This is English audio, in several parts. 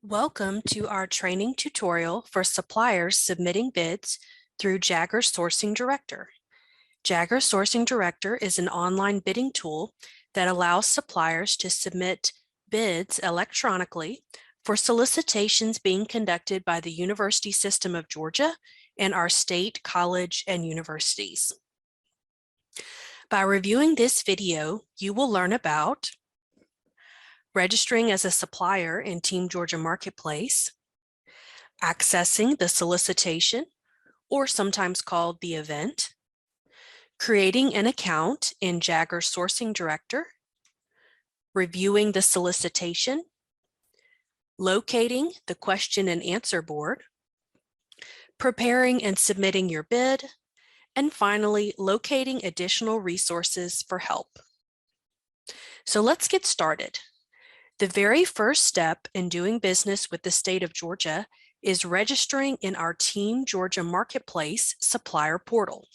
Welcome to our training tutorial for suppliers submitting bids through Jaggaer Sourcing Director. Jaggaer Sourcing Director is an online bidding tool that allows suppliers to submit bids electronically for solicitations being conducted by the University System of Georgia and our state, college, and universities. By reviewing this video, you will learn about registering as a supplier in Team Georgia Marketplace, accessing the solicitation, or sometimes called the event, creating an account in Jaggaer Sourcing Director, reviewing the solicitation, locating the question and answer board, preparing and submitting your bid, and finally, locating additional resources for help. So let's get started. The very first step in doing business with the state of Georgia is registering in our Team Georgia Marketplace supplier portal.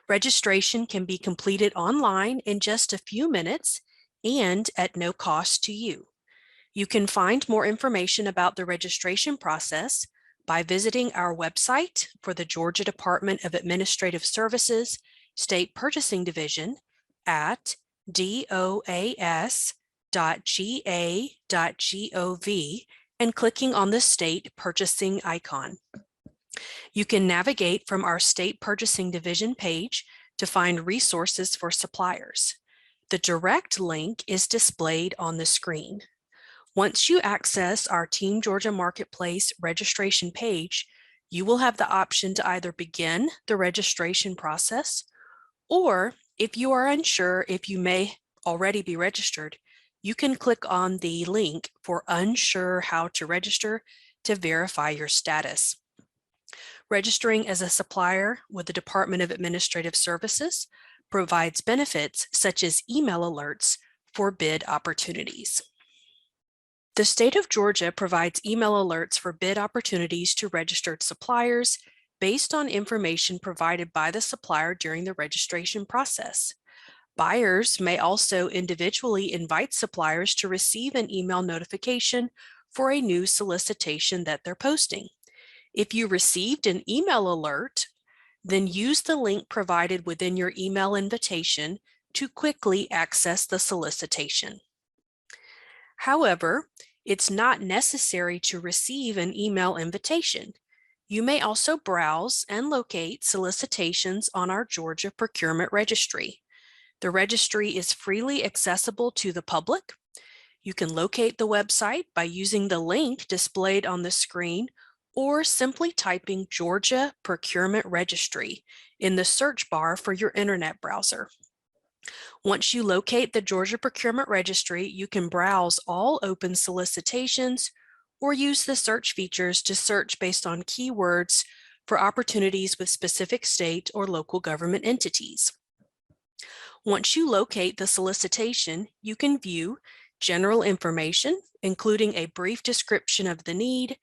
Registration can be completed online in just a few minutes and at no cost to you. You can find more information about the registration process by visiting our website for the Georgia Department of Administrative Services State Purchasing Division at doas.ga.gov and clicking on the state purchasing icon. You can navigate from our state purchasing division page to find resources for suppliers. The direct link is displayed on the screen. Once you access our Team Georgia Marketplace registration page, you will have the option to either begin the registration process, or if you are unsure if you may already be registered, you can click on the link for unsure how to register to verify your status. Registering as a supplier with the Department of Administrative Services provides benefits such as email alerts for bid opportunities. The state of Georgia provides email alerts for bid opportunities to registered suppliers based on information provided by the supplier during the registration process. Buyers may also individually invite suppliers to receive an email notification for a new solicitation that they're posting. If you received an email alert, then use the link provided within your email invitation to quickly access the solicitation. However, it's not necessary to receive an email invitation. You may also browse and locate solicitations on our Georgia Procurement Registry. The registry is freely accessible to the public. You can locate the website by using the link displayed on the screen or simply typing Georgia Procurement Registry in the search bar for your internet browser. Once you locate the Georgia Procurement Registry, you can browse all open solicitations or use the search features to search based on keywords for opportunities with specific state or local government entities. Once you locate the solicitation, you can view general information, including a brief description of the need,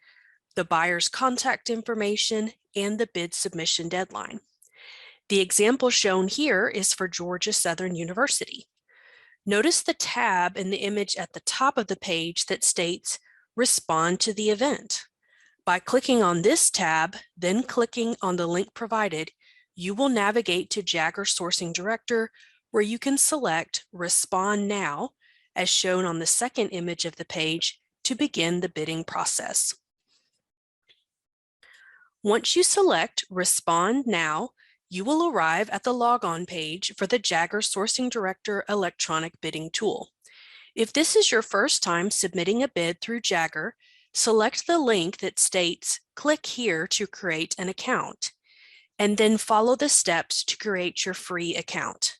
the buyer's contact information, and the bid submission deadline. The example shown here is for Georgia Southern University. Notice the tab in the image at the top of the page that states Respond to the event. By clicking on this tab, then clicking on the link provided, you will navigate to Jaggaer Sourcing Director, where you can select Respond Now, as shown on the second image of the page, to begin the bidding process. Once you select Respond Now, you will arrive at the logon page for the Jaggaer Sourcing Director electronic bidding tool. If this is your first time submitting a bid through Jaggaer, select the link that states Click here to create an account, and then follow the steps to create your free account.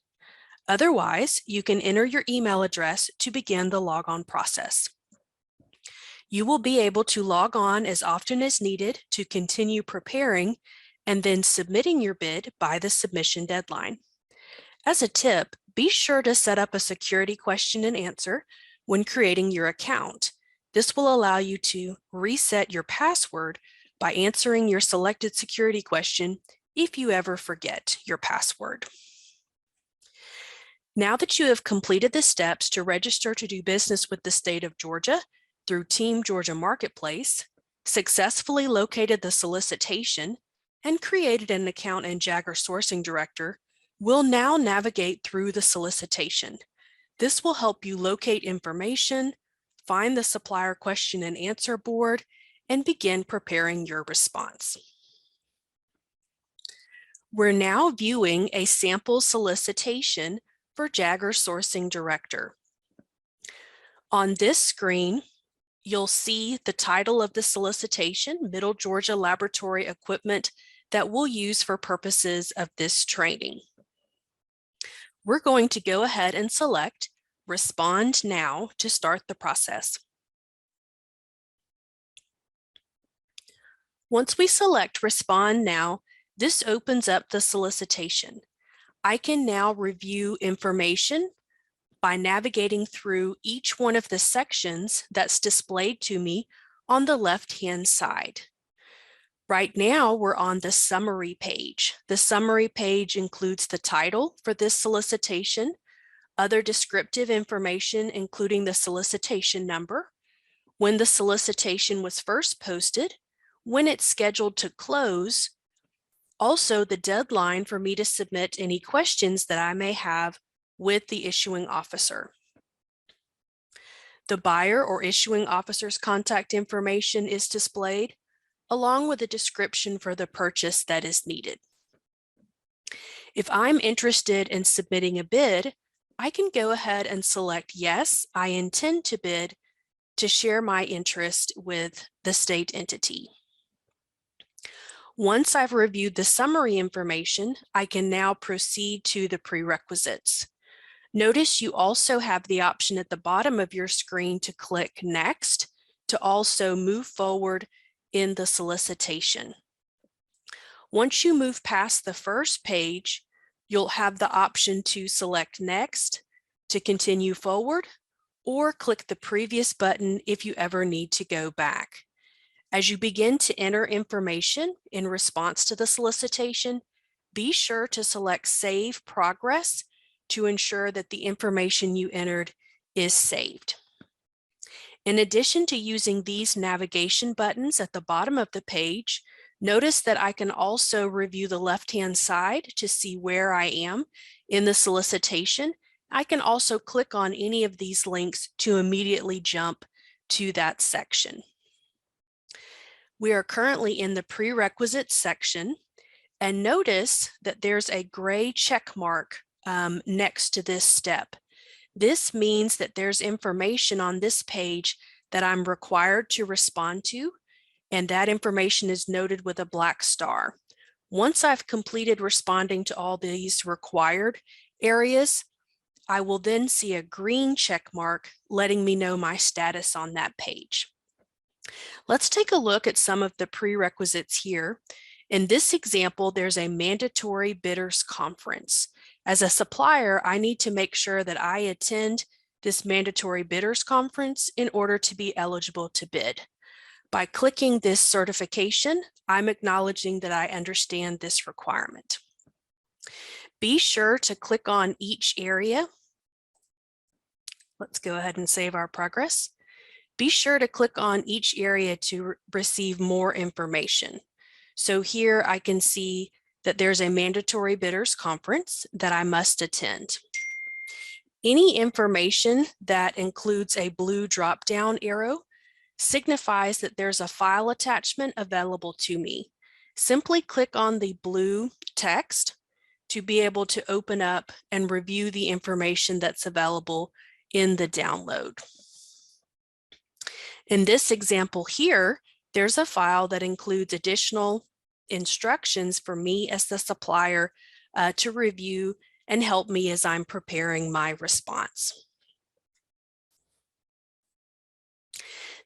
Otherwise, you can enter your email address to begin the logon process. You will be able to log on as often as needed to continue preparing and then submitting your bid by the submission deadline. As a tip, be sure to set up a security question and answer when creating your account. This will allow you to reset your password by answering your selected security question if you ever forget your password. Now that you have completed the steps to register to do business with the state of Georgia, through Team Georgia Marketplace, successfully located the solicitation, and created an account in Jaggaer Sourcing Director will now navigate through the solicitation. This will help you locate information, find the supplier question and answer board, and begin preparing your response. We're now viewing a sample solicitation for Jaggaer Sourcing Director. On this screen, you'll see the title of the solicitation, Middle Georgia Laboratory Equipment, that we'll use for purposes of this training. We're going to go ahead and select Respond Now to start the process. Once we select Respond Now, this opens up the solicitation. I can now review information by navigating through each one of the sections that's displayed to me on the left-hand side. Right now, we're on the summary page. The summary page includes the title for this solicitation, other descriptive information, including the solicitation number, when the solicitation was first posted, when it's scheduled to close, also the deadline for me to submit any questions that I may have with the issuing officer. The buyer or issuing officer's contact information is displayed, along with a description for the purchase that is needed. If I'm interested in submitting a bid, I can go ahead and select Yes, I intend to bid to share my interest with the state entity. Once I've reviewed the summary information, I can now proceed to the prerequisites. Notice you also have the option at the bottom of your screen to click Next to also move forward in the solicitation. Once you move past the first page, you'll have the option to select Next to continue forward, or click the previous button if you ever need to go back. As you begin to enter information in response to the solicitation, be sure to select Save Progress to ensure that the information you entered is saved. In addition to using these navigation buttons at the bottom of the page, notice that I can also review the left-hand side to see where I am in the solicitation. I can also click on any of these links to immediately jump to that section. We are currently in the prerequisites section, and notice that there's a gray check mark next to this step. This means that there's information on this page that I'm required to respond to, and that information is noted with a black star. Once I've completed responding to all these required areas, I will then see a green check mark letting me know my status on that page. Let's take a look at some of the prerequisites here. In this example, there's a mandatory bidders conference. As a supplier, I need to make sure that I attend this mandatory bidders conference in order to be eligible to bid. By clicking this certification, I'm acknowledging that I understand this requirement. Be sure to click on each area. Let's go ahead and save our progress. Be sure to click on each area to receive more information. So here I can see that there's a mandatory bidders conference that I must attend. Any information that includes a blue drop-down arrow signifies that there's a file attachment available to me. Simply click on the blue text to be able to open up and review the information that's available in the download. In this example here, there's a file that includes additional instructions for me as the supplier to review and help me as I'm preparing my response.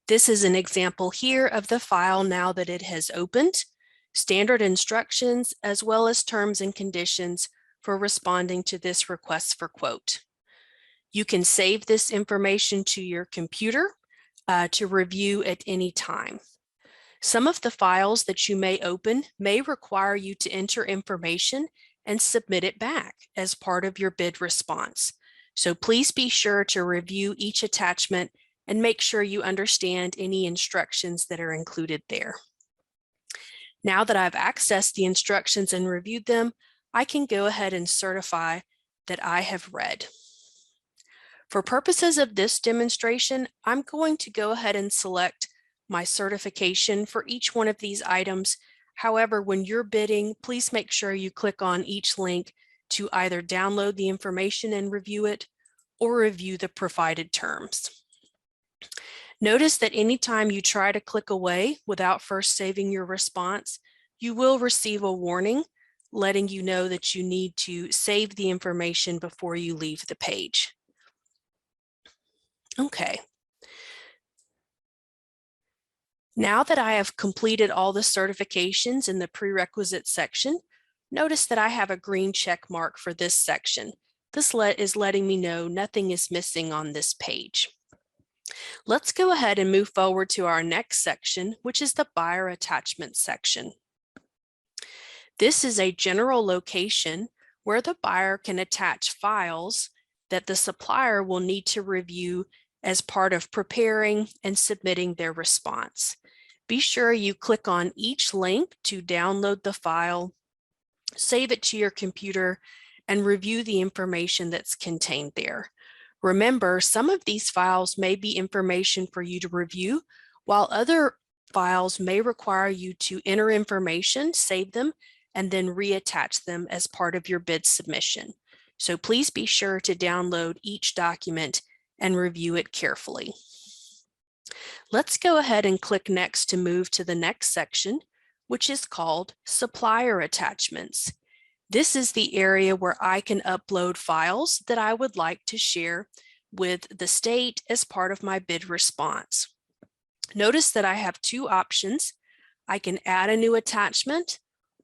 This is an example here of the file now that it has opened, standard instructions, as well as terms and conditions for responding to this request for quote. You can save this information to your computer to review at any time. Some of the files that you may open may require you to enter information and submit it back as part of your bid response. So please be sure to review each attachment and make sure you understand any instructions that are included there. Now that I've accessed the instructions and reviewed them, I can go ahead and certify that I have read. For purposes of this demonstration, I'm going to go ahead and select my certification for each one of these items. However, when you're bidding, please make sure you click on each link to either download the information and review it or review the provided terms. Notice that anytime you try to click away without first saving your response, you will receive a warning letting you know that you need to save the information before you leave the page. Okay. Now that I have completed all the certifications in the prerequisite section, notice that I have a green check mark for this section. This is letting me know nothing is missing on this page. Let's go ahead and move forward to our next section, which is the buyer attachment section. This is a general location where the buyer can attach files that the supplier will need to review as part of preparing and submitting their response. Be sure you click on each link to download the file, save it to your computer, and review the information that's contained there. Remember, some of these files may be information for you to review, while other files may require you to enter information, save them, and then reattach them as part of your bid submission. So please be sure to download each document and review it carefully. Let's go ahead and click next to move to the next section, which is called Supplier Attachments. This is the area where I can upload files that I would like to share with the state as part of my bid response. Notice that I have two options. I can add a new attachment,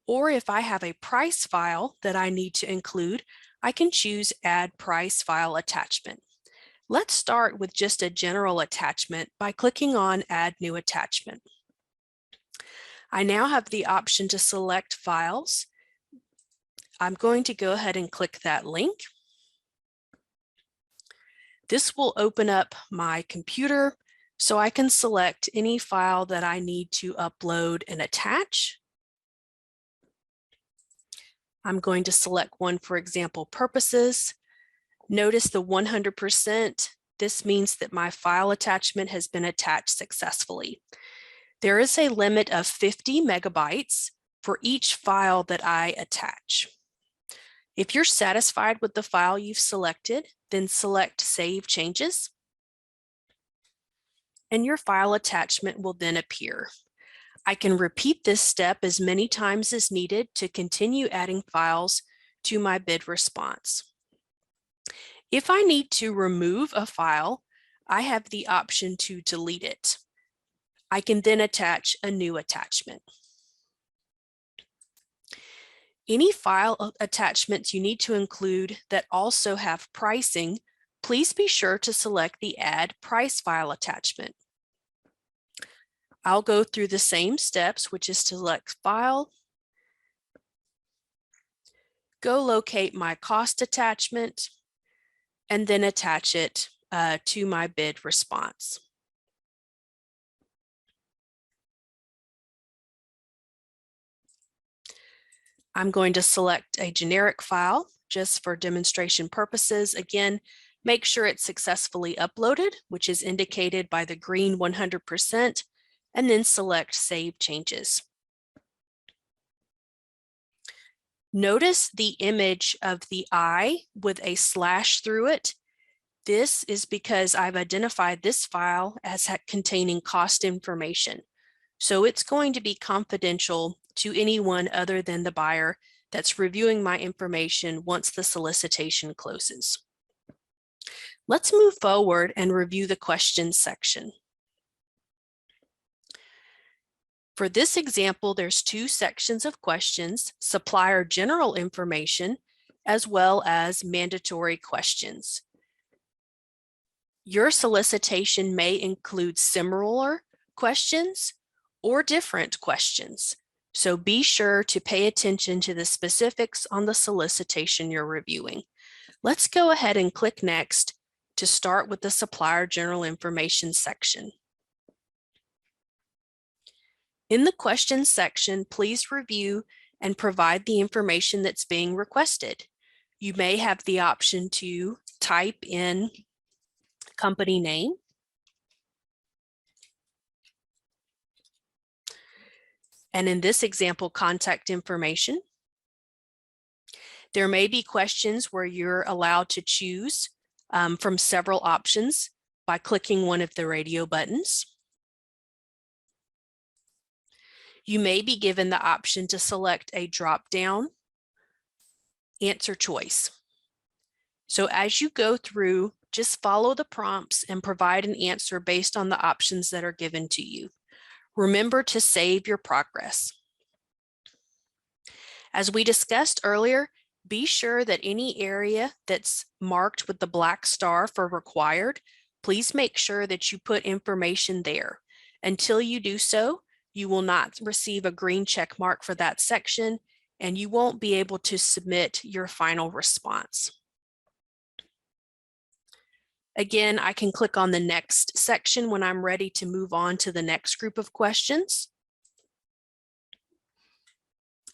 or if I have a price file that I need to include, I can choose Add Price File Attachment. Let's start with just a general attachment by clicking on Add New Attachment. I now have the option to select files. I'm going to go ahead and click that link. This will open up my computer so I can select any file that I need to upload and attach. I'm going to select one for example purposes. Notice the 100%. This means that my file attachment has been attached successfully. There is a limit of 50 megabytes for each file that I attach. If you're satisfied with the file you've selected, then select Save Changes, and your file attachment will then appear. I can repeat this step as many times as needed to continue adding files to my bid response. If I need to remove a file, I have the option to delete it. I can then attach a new attachment. Any file attachments you need to include that also have pricing, please be sure to select the Add Price File attachment. I'll go through the same steps, which is to select File, go locate my cost attachment, and then attach it to my bid response. I'm going to select a generic file just for demonstration purposes. Again, make sure it's successfully uploaded, which is indicated by the green 100%, and then select Save Changes. Notice the image of the eye with a slash through it. This is because I've identified this file as containing cost information. So it's going to be confidential to anyone other than the buyer that's reviewing my information once the solicitation closes. Let's move forward and review the questions section. For this example, there's two sections of questions: supplier general information, as well as mandatory questions. Your solicitation may include similar questions or different questions, so be sure to pay attention to the specifics on the solicitation you're reviewing. Let's go ahead and click Next to start with the Supplier General Information section. In the questions section, please review and provide the information that's being requested. You may have the option to type in company name, and in this example, contact information. There may be questions where you're allowed to choose from several options by clicking one of the radio buttons. You may be given the option to select a drop-down answer choice. So as you go through, just follow the prompts and provide an answer based on the options that are given to you. Remember to save your progress. As we discussed earlier, be sure that any area that's marked with the black star for required, please make sure that you put information there. Until you do so, you will not receive a green check mark for that section, and you won't be able to submit your final response. Again, I can click on the next section when I'm ready to move on to the next group of questions.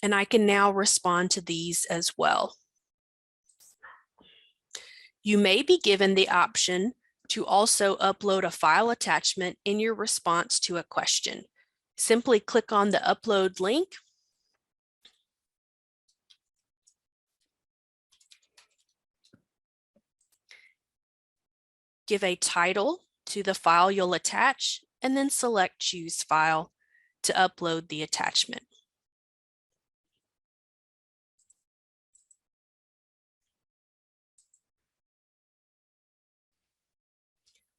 And I can now respond to these as well. You may be given the option to also upload a file attachment in your response to a question. Simply click on the upload link. Give a title to the file you'll attach, and then select Choose File to upload the attachment.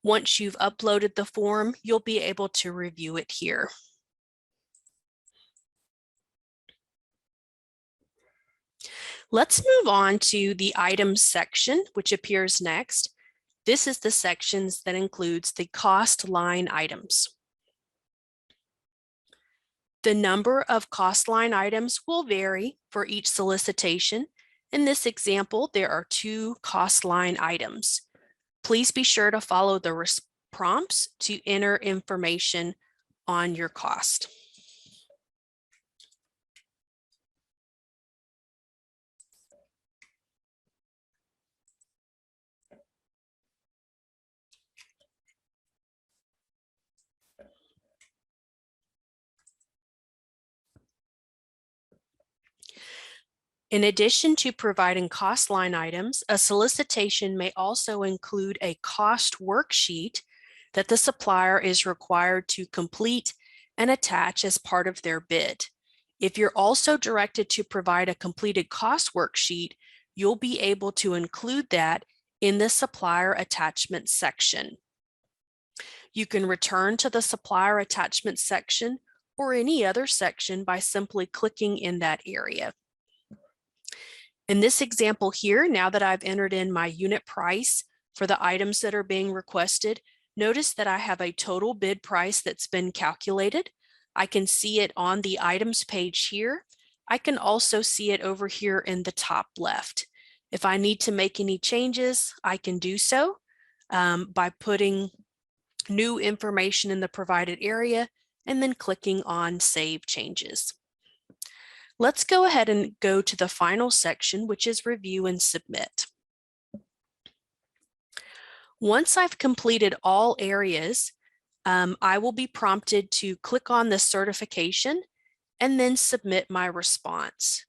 Once you've uploaded the form, you'll be able to review it here. Let's move on to the items section, which appears next. This is the sections that includes the cost line items. The number of cost line items will vary for each solicitation. In this example, there are 2 cost line items. Please be sure to follow the prompts to enter information on your cost. In addition to providing cost line items, a solicitation may also include a cost worksheet that the supplier is required to complete and attach as part of their bid. If you're also directed to provide a completed cost worksheet, you'll be able to include that in the supplier attachment section. You can return to the supplier attachment section or any other section by simply clicking in that area. In this example here, now that I've entered in my unit price for the items that are being requested, notice that I have a total bid price that's been calculated. I can see it on the items page here. I can also see it over here in the top left. If I need to make any changes, I can do so by putting new information in the provided area and then clicking on Save Changes. Let's go ahead and go to the final section, which is Review and Submit. Once I've completed all areas, I will be prompted to click on the certification and then submit my response.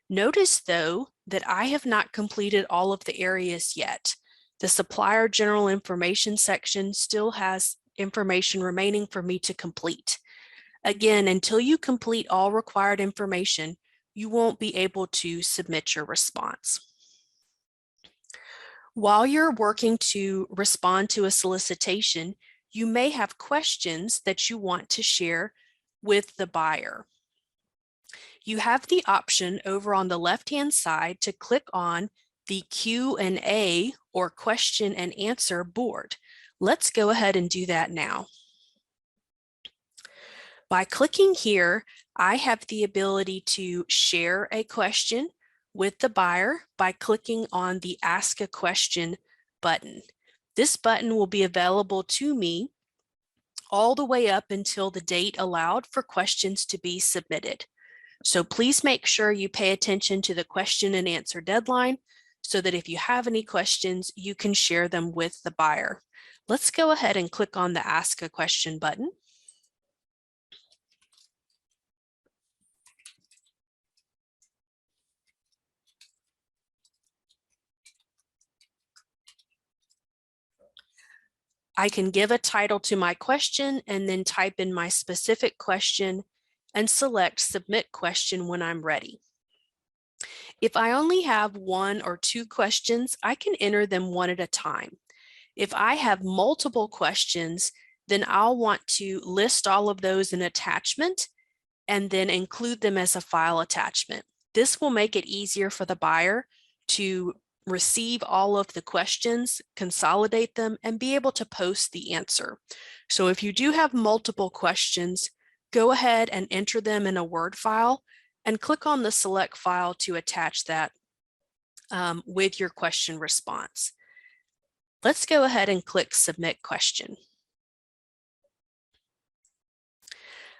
Notice, though, that I have not completed all of the areas yet. The Supplier General Information section still has information remaining for me to complete. Again, until you complete all required information, you won't be able to submit your response. While you're working to respond to a solicitation, you may have questions that you want to share with the buyer. You have the option over on the left-hand side to click on the Q&A or question and answer board. Let's go ahead and do that now. By clicking here, I have the ability to share a question with the buyer by clicking on the Ask a Question button. This button will be available to me all the way up until the date allowed for questions to be submitted. So please make sure you pay attention to the question and answer deadline so that if you have any questions, you can share them with the buyer. Let's go ahead and click on the Ask a Question button. I can give a title to my question and then type in my specific question and select Submit Question when I'm ready. If I only have 1 or 2 questions, I can enter them one at a time. If I have multiple questions, then I'll want to list all of those in attachment and then include them as a file attachment. This will make it easier for the buyer to receive all of the questions, consolidate them, and be able to post the answer. So if you do have multiple questions, go ahead and enter them in a Word file and click on the Select file to attach that with your question response. Let's go ahead and click Submit Question.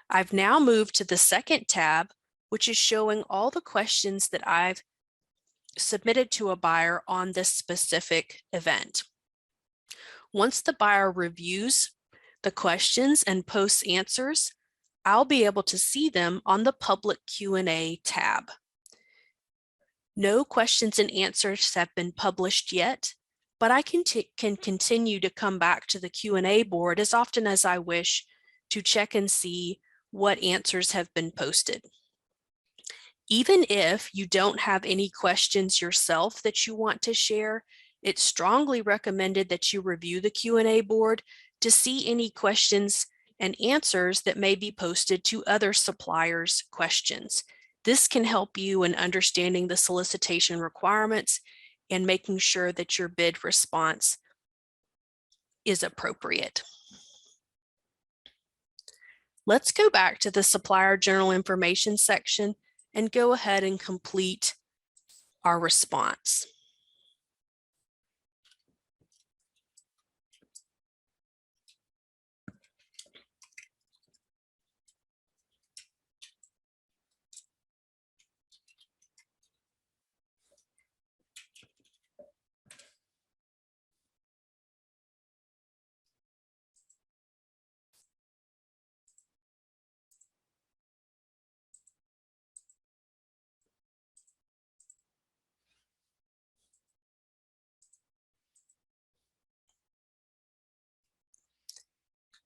I've now moved to the second tab, which is showing all the questions that I've submitted to a buyer on this specific event. Once the buyer reviews the questions and posts answers, I'll be able to see them on the Public Q&A tab. No questions and answers have been published yet, but I can continue to come back to the Q&A board as often as I wish to check and see what answers have been posted. Even if you don't have any questions yourself that you want to share, it's strongly recommended that you review the Q&A board to see any questions and answers that may be posted to other suppliers' questions. This can help you in understanding the solicitation requirements and making sure that your bid response is appropriate. Let's go back to the Supplier General Information section and go ahead and complete our response.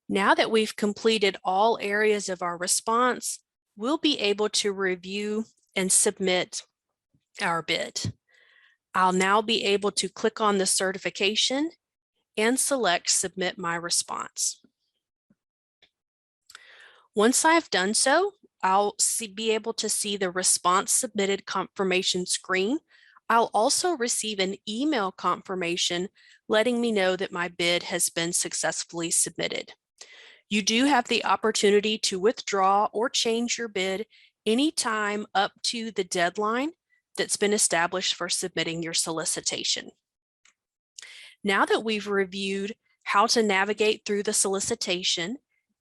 Now that we've completed all areas of our response, we'll be able to review and submit our bid. I'll now be able to click on the certification and select Submit My Response. Once I've done so, I'll be able to see the response submitted confirmation screen. I'll also receive an email confirmation letting me know that my bid has been successfully submitted. You do have the opportunity to withdraw or change your bid anytime up to the deadline that's been established for submitting your solicitation. Now that we've reviewed how to navigate through the solicitation,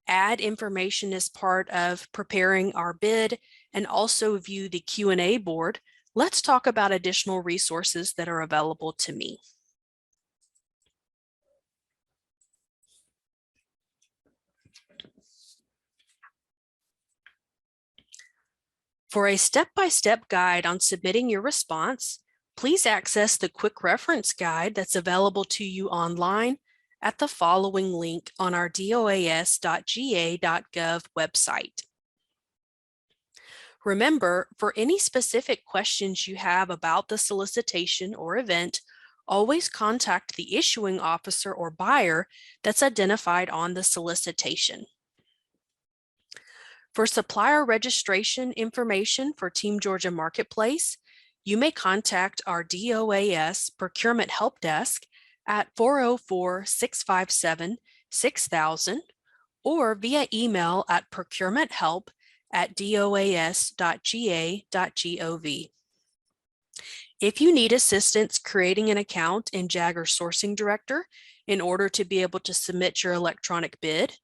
add information as part of preparing our bid, and also view the Q&A board, let's talk about additional resources that are available to me. For a step-by-step guide on submitting your response, please access the quick reference guide that's available to you online at the following link on our doas.ga.gov website. Remember, for any specific questions you have about the solicitation or event, always contact the issuing officer or buyer that's identified on the solicitation. For supplier registration information for Team Georgia Marketplace, you may contact our DOAS Procurement Help Desk at 404-657-6000 or via email at procurementhelp@doas.ga.gov. If you need assistance creating an account in Jaggaer Sourcing Director in order to be able to submit your electronic bid,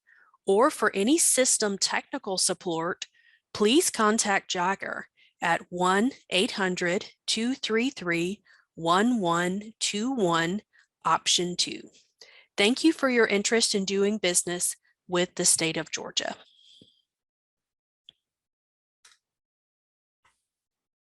or for any system technical support, please contact Jaggaer at 1-800-233-1121, option 2. Thank you for your interest in doing business with the state of Georgia.